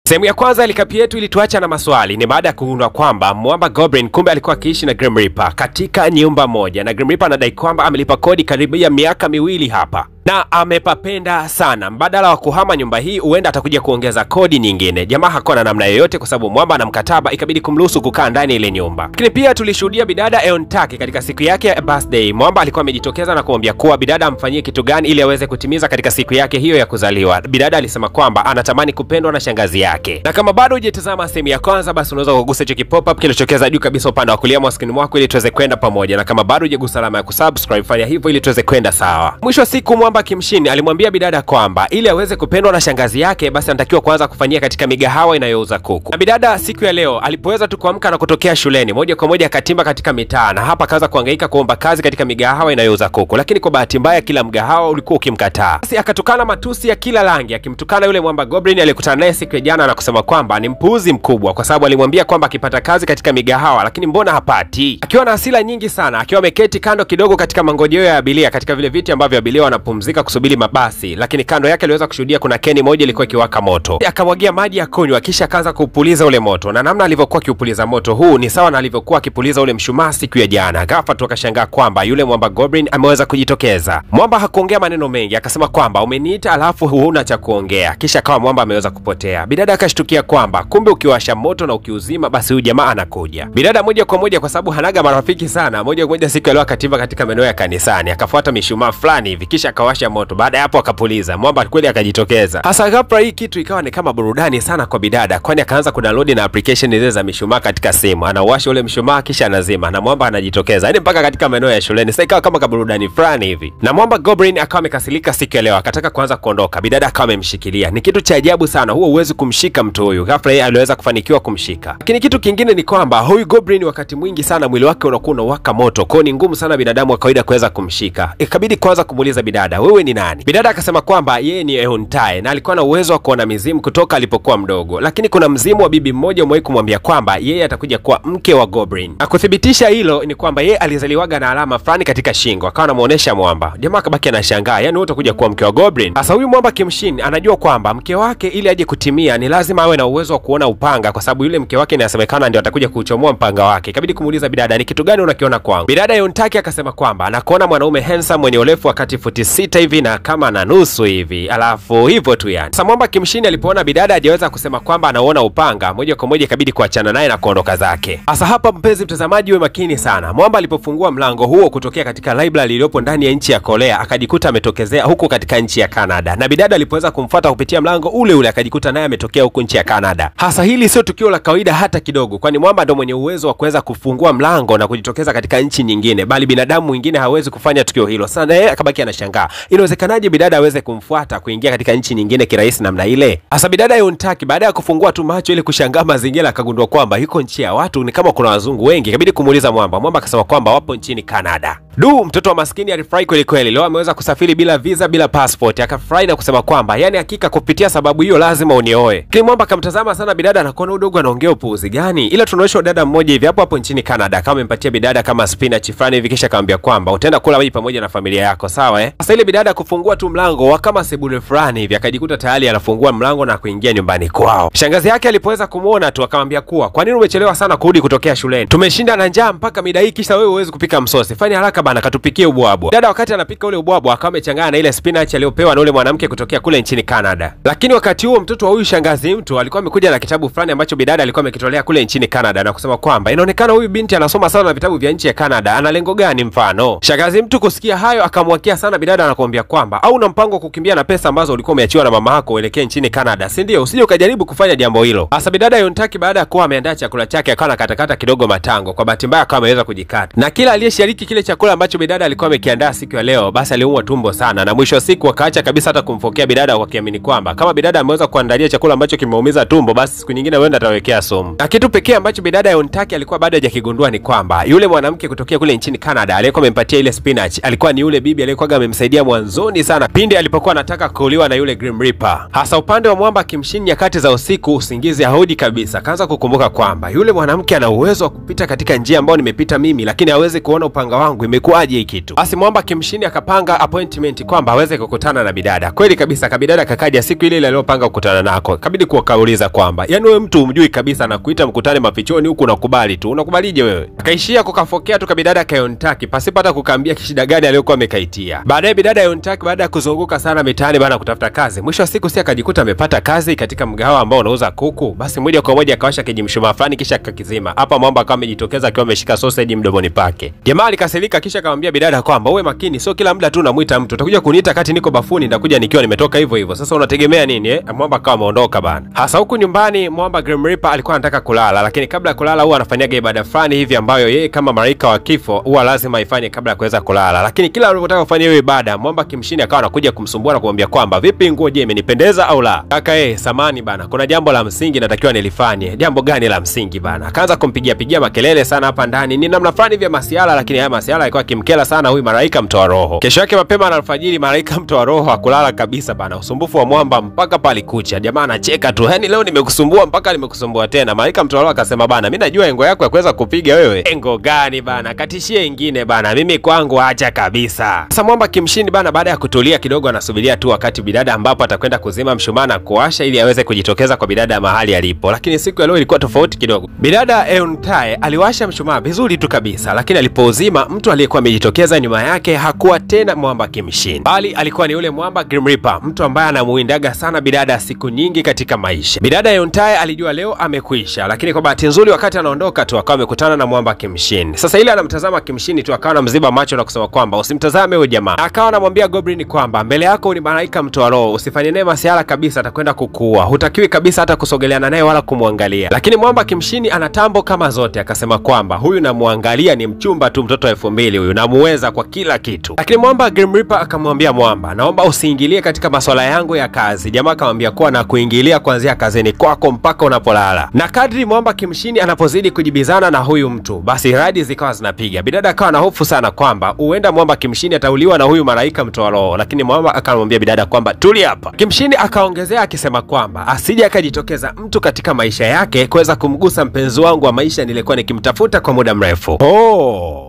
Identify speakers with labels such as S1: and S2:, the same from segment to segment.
S1: Sehemu ya kwanza ya likapi yetu ilituacha na maswali. Ni baada ya kugundua kwamba mwamba Goblin kumbe alikuwa akiishi na Grim Reaper katika nyumba moja, na Grim Reaper anadai kwamba amelipa kodi karibu ya miaka 2 hapa na amepapenda sana. Mbadala wa kuhama nyumba hii huenda atakuja kuongeza kodi nyingine. Jamaa hakuwa na namna yoyote kwa sababu mwamba ana mkataba, ikabidi kumruhusu kukaa ndani ile nyumba. Lakini pia tulishuhudia bidada Eontake katika siku yake ya birthday. Mwamba alikuwa amejitokeza na kumwambia kuwa bidada amfanyie kitu gani ili aweze kutimiza katika siku yake hiyo ya kuzaliwa. Bidada alisema kwamba anatamani kupendwa na shangazi yake. Na kama bado hujatazama sehemu ya kwanza, basi unaweza kugusa hicho kipop up kilichokeza juu kabisa upande wa kulia mwa screen mwako ili tuweze kwenda pamoja. Na kama bado hujagusa alama ya kusubscribe, fanya hivyo ili tuweze kwenda sawa. Mwisho wa siku mwamba Kimshin alimwambia bidada kwamba ili aweze kupendwa na shangazi yake basi anatakiwa kuanza kufanyia katika migahawa inayouza kuku. Na bidada siku ya leo alipoweza tu kuamka na kutokea shuleni, moja kwa moja akatimba katika mitaa, na hapa akaanza kuhangaika kuomba kazi katika migahawa inayouza kuku. Lakini kwa bahati mbaya kila mgahawa ulikuwa ukimkataa. Basi akatukana matusi ya kila rangi, akimtukana yule mwamba Goblin aliyekutana naye siku ya jana na kusema kwamba ni mpuuzi mkubwa kwa sababu alimwambia kwamba akipata kazi katika migahawa lakini mbona hapati. Akiwa na hasira nyingi sana, akiwa ameketi kando kidogo katika mangojeo ya abiria katika vile viti ambavyo abiria wanapumzika kusubiri mabasi, lakini kando yake aliweza kushuhudia kuna keni moja ilikuwa ikiwaka moto. Akamwagia maji ya kunywa kisha akaanza kuupuliza ule moto, na namna alivyokuwa akiupuliza moto huu ni sawa na alivyokuwa akipuliza ule mshumaa siku ya jana. Ghafla tu akashangaa kwamba yule mwamba Goblin ameweza kujitokeza. Mwamba hakuongea maneno mengi, akasema kwamba umeniita alafu huna cha kuongea, kisha akawa mwamba ameweza kupotea. Bidada akashtukia kwamba kumbe ukiwasha moto na ukiuzima basi huyu jamaa anakuja. Bidada moja kwa moja kwa sababu hanaga marafiki sana, moja kwa moja siku ya leo akatimba katika maeneo ya kanisani, akafuata mishumaa fulani hivi kisha akawasha moto. Baada ya hapo akapuliza, mwamba kweli akajitokeza. Hasa ghafla hii kitu ikawa ni kama burudani sana kwa bidada, kwani akaanza kudownload na application zile za mishumaa katika simu. Anawasha ule mshumaa kisha anazima na mwamba anajitokeza. Yaani mpaka katika maeneo ya shuleni. Sasa ikawa kama burudani fulani hivi. Na mwamba Goblin akawa amekasirika siku ya leo, akataka kuanza kuondoka. Bidada akawa amemshikilia. Ni kitu cha ajabu sana, huo uwezi kumshika mtu huyu. Ghafla yeye aliweza kufanikiwa kumshika. Lakini kitu kingine ni kwamba huyu Goblin wakati mwingi sana mwili wake unakuwa unawaka moto. Kwa ni ngumu sana binadamu wa kawaida kuweza kumshika. Ikabidi kwanza kumuuliza bidada, wewe ni nani? Bidada akasema kwamba yeye ni Eontake na alikuwa na uwezo wa kuona mizimu kutoka alipokuwa mdogo. Lakini kuna mzimu wa bibi mmoja mwahi kumwambia kwamba yeye atakuja kuwa mke wa Goblin. Na kuthibitisha hilo ni kwamba yeye alizaliwaga na alama fulani katika shingo. Akawa anamuonesha mwamba. Jamaa akabaki anashangaa, yani wewe utakuja kuwa mke wa Goblin? Sasa huyu mwamba Kimshin anajua kwamba mke wake ili aje kutimia ni lazima awe na uwezo wa kuona upanga, kwa sababu yule mke wake inasemekana ndio atakuja kuuchomoa mpanga wake. Ikabidi kumuuliza bidada, ni kitu gani unakiona kwangu? Bidada Eontake akasema kwamba anakuona mwanaume handsome mwenye urefu wa kati futi 6 hivi na kama na nusu hivi. Alafu hivyo tu yani. Sasa mwamba Kimshin alipoona bidada hajaweza kusema kwamba anaona upanga, moja kwa moja ikabidi kuachana naye na kuondoka zake. Sasa hapa mpenzi mtazamaji uwe makini sana. Mwamba alipofungua mlango huo kutokea katika library iliyopo ndani ya nchi ya Korea, akajikuta ametokezea huko katika nchi ya Canada. Na bidada alipoweza kumfuata kupitia mlango ule ule akajikuta naye ametokea huko nchi ya Canada. Hasa hili sio tukio la kawaida hata kidogo, kwani mwamba ndio mwenye uwezo wa kuweza kufungua mlango na kujitokeza katika nchi nyingine, bali binadamu mwingine hawezi kufanya tukio hilo. Sana yeye akabaki anashangaa, inawezekanaje bidada aweze kumfuata kuingia katika nchi nyingine kirahisi namna ile? Hasa bidada Eontake baada ya kufungua tu macho ili kushangaa mazingira akagundua kwamba yuko nchi ya watu, ni kama kuna wazungu wengi. Ikabidi kumuuliza mwamba. Mwamba akasema kwamba wapo nchini Canada. Mtoto wa maskini alifurahi kweli kweli. Leo ameweza kusafiri bila visa, bila passport. Akafurahi na kusema kwamba yani hakika kupitia sababu hiyo lazima unioe. Lakini mwamba akamtazama sana bidada na kuona udogo anaongea upuuzi gani. Ila tunaonyeshwa dada mmoja hivi hapo nchini Canada kama amempatia bidada kama spinach fulani hivi kisha akamwambia kwamba utaenda kula maji pamoja na familia yako, sawa Sasa ile bidada kufungua tu mlango wa kama sebule fulani hivi akajikuta tayari anafungua mlango na kuingia nyumbani kwao. Shangazi yake alipoweza kumuona tu akamwambia kuwa kwa nini umechelewa sana kurudi kutokea shuleni? Tumeshinda na njaa mpaka mida hii kisha wewe huwezi kupika msosi. Fanya haraka bana katupikie ubwabwa. Dada wakati anapika ule ubwabwa akawa amechanganya na ile spinach aliyopewa na ule mwanamke kutokea kule nchini Canada. Lakini wakati huo mtoto wa huyu shangazi mtu alikuwa amekuja na kitabu fulani ambacho bidada alikuwa amekitolea kule nchini Canada na kusema kwamba inaonekana huyu binti anasoma sana na vitabu vya nchi ya Canada, ana lengo gani mfano? Shangazi mtu kusikia hayo akamwakia sana bidada na kumwambia kwamba au una mpango kukimbia na pesa ambazo ulikuwa umeachiwa na mama yako uelekee nchini Canada, si ndio? Usije ukajaribu kufanya jambo hilo. Hasa bidada Eontake baada ya kuwa ameandaa chakula chake akawa anakatakata kidogo matango. Kwa bahati mbaya akawa ameweza kujikata. Na kila aliyeshiriki kile chakula ambacho bidada alikuwa amekiandaa siku ya leo basi aliumwa tumbo sana, na mwisho wa siku akaacha kabisa hata kumfokea bidada wakiamini kwamba kama bidada ameweza kuandalia chakula ambacho kimeumiza tumbo basi siku nyingine huenda atawekea sumu. Na kitu pekee ambacho bidada Eontake alikuwa bado hajakigundua ni kwamba yule mwanamke kutokea kule nchini Canada aliyekuwa amempatia ile spinach alikuwa ni yule bibi aliyekuwa amemsaidia mwanzoni sana pindi alipokuwa anataka kuuliwa na yule Grim Reaper. Hasa upande wa mwamba Kimshin nyakati za usiku usingizi haudi kabisa, kaanza kukumbuka kwamba yule mwanamke ana uwezo wa kupita katika njia ambayo nimepita mimi, lakini hawezi kuona upanga wangu. Imekuwa imekuaje hii kitu? Basi Mwamba Kimshini akapanga appointment kwamba aweze kukutana na bidada. Kweli kabisa kabidada kakaja siku ile ile aliyopanga kukutana nako. Kabidi kuwakauliza kwamba yaani wewe mtu umjui kabisa na kuita mkutane mafichoni huku unakubali tu. Unakubalije wewe? Akaishia kukafokea tu kabidada Yontaki pasipo hata kukaambia kishida gani aliyokuwa amekaitia. Baadaye bidada Yontaki baada ya kuzunguka sana mitaani bana kutafuta kazi, mwisho wa siku si akajikuta amepata kazi katika mgahawa ambao unauza kuku. Basi moja kwa moja akawasha kijimshumaa fulani kisha akakizima. Hapa Mwamba akawa amejitokeza akiwa ameshika sausage mdomoni pake. Jamaa alikasirika kisha akamwambia bidada kwamba uwe makini, sio kila muda tu unamuita mtu. Utakuja kuniita kati niko bafuni, nitakuja nikiwa nimetoka hivyo hivyo. Sasa unategemea nini Mwamba akawa ameondoka bana. Hasa huku nyumbani Mwamba Grim Reaper alikuwa anataka kulala, lakini kabla ya kulala huwa anafanyaga ibada fulani hivi ambayo yeye kama malaika wa kifo huwa lazima ifanye kabla ya kuweza kulala. Lakini kila alipotaka kufanya hiyo ibada, Mwamba Kimshini akawa anakuja kumsumbua na kumwambia kwamba vipi nguo je imenipendeza au la? Kaka samani bana, kuna jambo la msingi natakiwa nilifanye. Jambo gani la msingi bana? Akaanza kumpigia makelele sana hapa ndani. Ni namna fulani vya masiala, lakini haya masiala yalikuwa kimkela sana huyu malaika mtoa roho. Kesho yake mapema na alfajiri malaika mtoa roho hakulala kabisa bana. Usumbufu wa Mwamba mpaka pale kucha. Jamaa anacheka tu. Yaani leo nimekusumbua mpaka nimekusumbua tena. Malaika mtoa roho akasema bana, mimi najua engo yako ya kuweza kupiga wewe. Engo gani bana? Katishie ingine bana. Mimi kwangu acha kabisa. Sasa Mwamba Kimshini bana baada ya kutulia kidogo anasubiria tu wakati bidada ambapo atakwenda kuzima mshumaa na kuwasha ili aweze kujitokeza kwa bidada mahali alipo. Lakini siku ya leo ilikuwa tofauti kidogo. Bidada Euntae aliwasha mshumaa vizuri tu kabisa, lakini alipouzima mtu aliyekuwa amejitokeza nyuma yake hakuwa tena Mwamba Kimshini, bali alikuwa ni yule Mwamba Grim Reaper, mtu ambaye anamuindaga sana bidada siku nyingi katika maisha. Bidada Euntae alijua leo amekwisha, lakini kwa bahati nzuri wakati anaondoka tu akawa amekutana na Mwamba Kimshini. Sasa ile anamtazama Kimshini tu akawa anamziba macho na kusema kwamba usimtazame huyo jamaa. Akawa anamwambia Goblin kwamba mbele yako ni malaika mtoa roho, usifanye naye masiala kabisa, atakwenda kukuua. Hutakiwi kabisa hata kusogeleana naye wala kumwangalia. Lakini Mwamba Kimshini ana tambo kama zote, akasema kwamba huyu namuangalia ni mchumba tu, mtoto 2000 huyu, namuweza kwa kila kitu. Lakini Mwamba Grim Reaper akamwambia Mwamba, naomba usiingilie katika masuala yangu ya kazi. Jamaa akamwambia kuwa na kuingilia kuanzia kazini kwako mpaka unapolala. Na kadri Mwamba Kimshini anapozidi kujibizana na huyu mtu, basi radi zikawa zinapiga. Bidada akawa na hofu sana kwamba huenda Mwamba Kimshini atauliwa na huyu malaika mtoa roho, lakini Mwamba akamwambia bidada kwamba tulia hapa. Kimshini akaongezea akisema kwamba asije akajitokeza mtu katika maisha yake kuweza kumgusa mpenzi wangu wa maisha nilikuwa nikimtafuta kwa muda mrefu.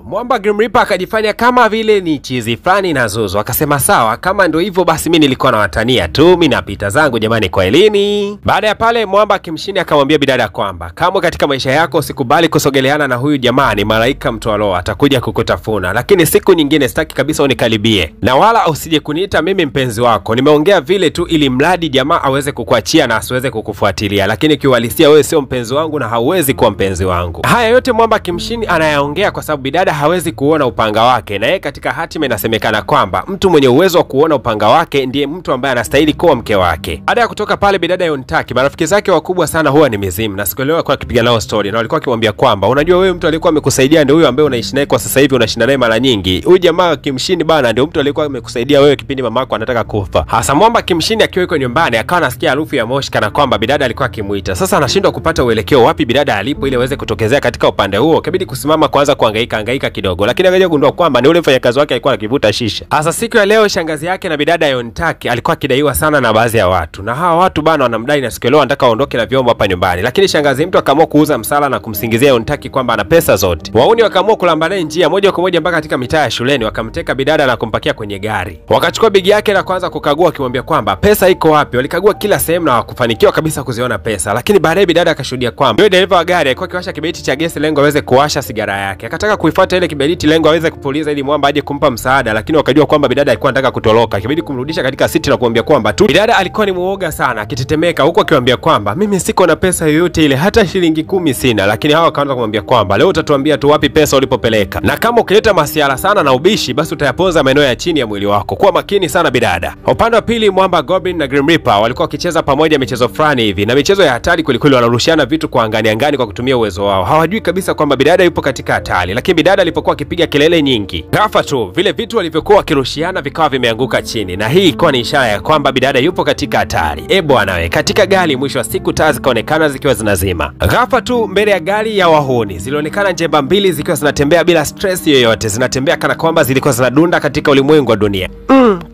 S1: Mwamba Grim Reaper akajifanya kama vile ni chizi fulani na Zuzu. Akasema sawa, kama ndio hivyo basi mimi nilikuwa na watania tu, mimi napita zangu jamani kwa elini. Baada ya pale Mwamba Kimshini akamwambia bidada kwamba kama katika maisha yako usikubali kusogeleana na huyu jamani malaika mtoa roho, atakuja kukutafuna. Lakini siku nyingine sitaki kabisa unikaribie. Na wala usije kuniita mimi mpenzi wako. Nimeongea vile tu ili mradi jamaa aweze kukuachia na asiweze kukufuatilia. Lakini kiuhalisia wewe sio mpenzi wangu na hauwezi kuwa mpenzi wangu. Haya yote Mwamba Kimshini anayaongea kwa sababu bidada hawezi kuona upanga wake, na yeye katika hatima inasemekana kwamba mtu mwenye uwezo wa kuona upanga wake ndiye mtu ambaye anastahili kuwa mke wake. Baada ya kutoka pale bidada Yontaki, marafiki zake wakubwa sana huwa ni mizimu, na siku leo alikuwa akipiga nao story na walikuwa akimwambia kwamba unajua wewe mtu aliyekuwa amekusaidia ndio huyo ambaye unaishi naye kwa sasa hivi, unashinda naye mara nyingi. Huyu jamaa Kimshini bana ndio mtu aliyekuwa amekusaidia wewe kipindi mamako anataka kufa. Hasa Mwamba Kimshini akiwa yuko nyumbani akawa anasikia harufu ya moshi kana kwamba bidada alikuwa akimuita. Sasa anashindwa kupata uelekeo wapi bidada alipo ili aweze kutokezea katika upande huo. Kabidi kusimama kwanza kuhangaika kidogo, lakini akaja kugundua kwamba ni ule mfanyakazi wake alikuwa akivuta shisha. Hasa siku ya leo shangazi yake na bidada Yontaki alikuwa akidaiwa sana na baadhi ya watu, na hawa watu bana wanamdai na siku leo anataka aondoke na vyombo hapa nyumbani. Lakini shangazi mtu akaamua kuuza msala na kumsingizia Yontaki kwamba ana pesa zote. Wauni wakaamua kulamba naye njia moja kwa moja mpaka katika mitaa ya shuleni, wakamteka bidada na kumpakia kwenye gari. Wakachukua begi yake na kuanza kukagua akimwambia kwamba pesa iko wapi. Walikagua kila sehemu na hawakufanikiwa kabisa kuziona pesa. Lakini baadaye bidada akashuhudia kwamba yule dereva wa gari alikuwa akiwasha kiberiti cha gesi lengo aweze kuwasha sigara yake. Akataka kuifuata ile kiberiti lengo aweze kupuliza ili Mwamba aje kumpa msaada, lakini wakajua kwamba bidada alikuwa anataka kutoroka. Kibidi kumrudisha katika siti na kumwambia kwamba tu. Bidada alikuwa ni muoga sana, akitetemeka huko akiwaambia kwamba mimi siko na pesa yoyote ile, hata shilingi 10 sina. Lakini hawa wakaanza kumwambia kwamba leo utatuambia tu wapi pesa ulipopeleka, na kama ukileta masiala sana na ubishi basi utayaponza maeneo ya chini ya mwili wako. Kuwa makini sana bidada. Upande wa pili Mwamba Goblin na Grim Reaper walikuwa wakicheza pamoja michezo fulani hivi, na michezo ya hatari kweli, wanarushiana vitu kwa angani kwa kutumia uwezo wao. Hawajui kabisa kwamba bidada yupo katika hatari, lakini bidada alipokuwa akipiga kelele nyingi, ghafla tu vile vitu walivyokuwa wakirushiana vikawa vimeanguka chini, na hii ilikuwa ni ishara ya kwamba bidada yupo katika hatari. Bwana we, katika gari mwisho wa siku taa zikaonekana zikiwa zinazima. Ghafla tu mbele ya gari ya wahuni zilionekana njemba mbili zikiwa zinatembea bila stress yoyote, zinatembea kana kwamba zilikuwa zinadunda katika ulimwengu wa dunia.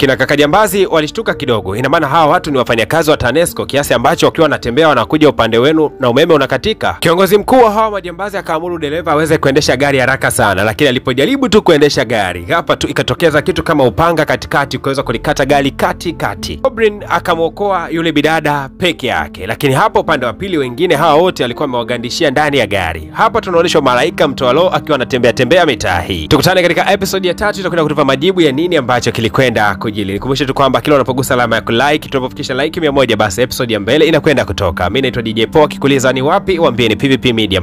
S1: Kina kaka jambazi walishtuka kidogo. Ina maana hawa watu ni wafanyakazi wa TANESCO kiasi ambacho wakiwa wanatembea wanakuja upande wenu na umeme unakatika. Kiongozi mkuu wa hawa majambazi akaamuru dereva aweze kuendesha gari haraka sana, lakini alipojaribu tu kuendesha gari, hapa tu ikatokeza kitu kama upanga katikati kuweza kulikata gari katikati. Goblin akamwokoa yule bidada peke yake, lakini hapo upande wa pili wengine hawa wote walikuwa wamewagandishia ndani ya gari. Hapa tunaonyeshwa malaika mtoa roho akiwa anatembea tembea mitaa hii. Tukutane katika episode ya 3 tutakwenda kutupa majibu ya nini ambacho kilikwenda kujili. Nikumbushe tu kwamba kila unapogusa alama ya like, tunapofikisha like 100 basi episode ya mbele inakwenda kutoka. Mimi naitwa DJ Paul, kikuuliza ni wapi, waambie ni PVP Media.